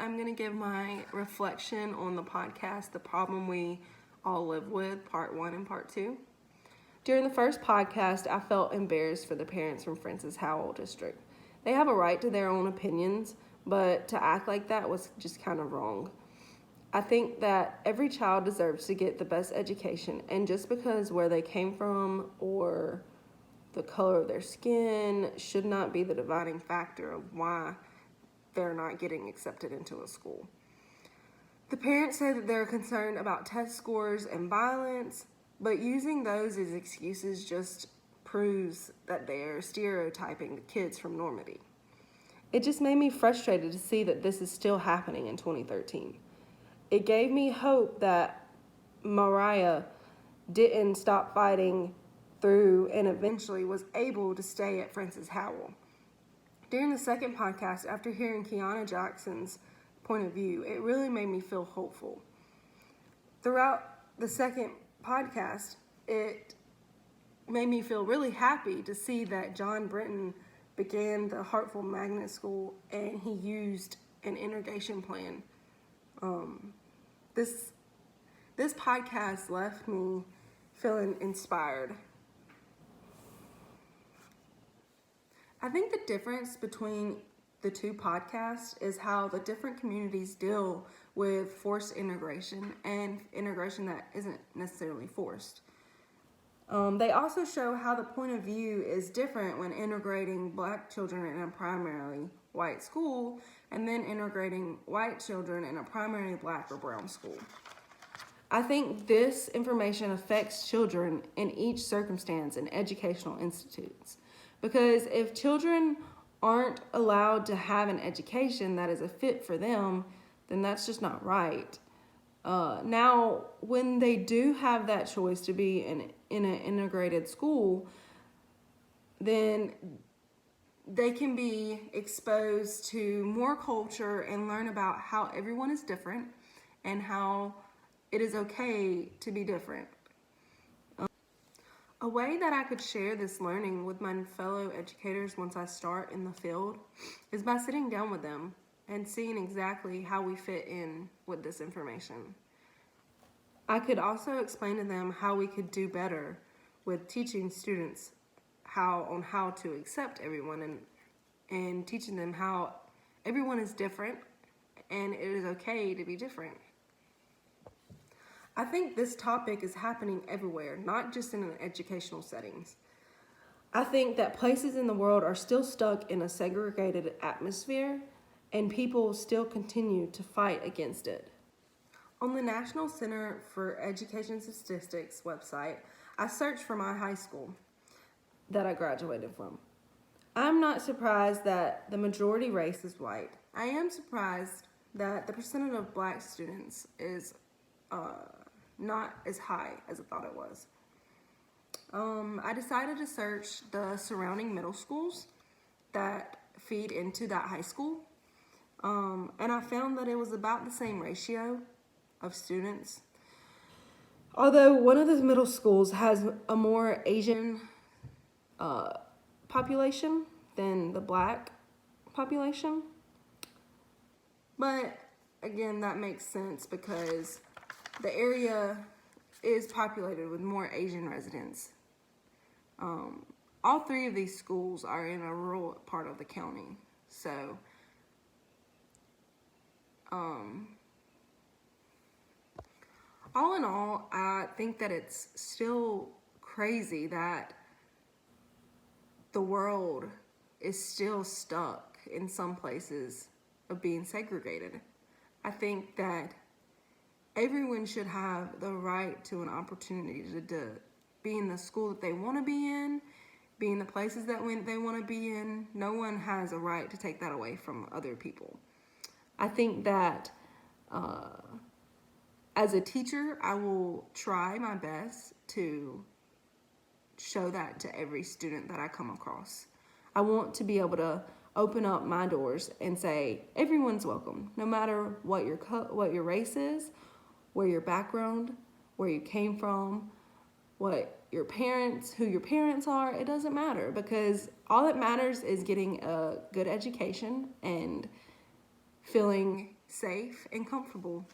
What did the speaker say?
I'm going to give my reflection on the podcast, The Problem We All Live With, Part 1 and Part 2. During the first podcast, I felt embarrassed for the parents from Francis Howell District. They have a right to their own opinions, but to act like that was just kind of wrong. I think that every child deserves to get the best education, and just because where they came from or the color of their skin should not be the dividing factor of why they're not getting accepted into a school. The parents say that they're concerned about test scores and violence, but using those as excuses just proves that they're stereotyping the kids from Normandy. It just made me frustrated to see that this is still happening in 2013. It gave me hope that Mariah didn't stop fighting through and eventually was able to stay at Francis Howell. During the second podcast, after hearing Kiana Jackson's point of view, it really made me feel hopeful. Throughout the second podcast, it made me feel really happy to see that John Britton began the Hartford Magnet School and he used an integration plan. This podcast left me feeling inspired. I think the difference between the two podcasts is how the different communities deal with forced integration and integration that isn't necessarily forced. They also show how the point of view is different when integrating black children in a primarily white school and then integrating white children in a primarily black or brown school. I think this information affects children in each circumstance in educational institutes. Because if children aren't allowed to have an education that is a fit for them, then that's just not right. Now, when they do have that choice to be in an integrated school, then they can be exposed to more culture and learn about how everyone is different and how it is okay to be different. A way that I could share this learning with my fellow educators once I start in the field is by sitting down with them and seeing exactly how we fit in with this information. I could also explain to them how we could do better with teaching students how to accept everyone and teaching them how everyone is different and it is okay to be different. I think this topic is happening everywhere, not just in educational settings. I think that places in the world are still stuck in a segregated atmosphere, and people still continue to fight against it. On the National Center for Education Statistics website, I searched for my high school that I graduated from. I'm not surprised that the majority race is white. I am surprised that the percentage of black students is not as high as I thought it was. I decided to search the surrounding middle schools that feed into that high school, and I found that it was about the same ratio of students. Although one of the middle schools has a more Asian population than the black population. But again, that makes sense because the area is populated with more Asian residents. All three of these schools are in a rural part of the county. So, all in all, I think that it's still crazy that the world is still stuck in some places of being segregated. I think that everyone should have the right to an opportunity to be in the school that they want to be in the places that they want to be in. No one has a right to take that away from other people. I think that as a teacher, I will try my best to show that to every student that I come across. I want to be able to open up my doors and say everyone's welcome, no matter what your race is, where your background, where you came from, who your parents are. It doesn't matter, because all that matters is getting a good education and feeling safe, and comfortable.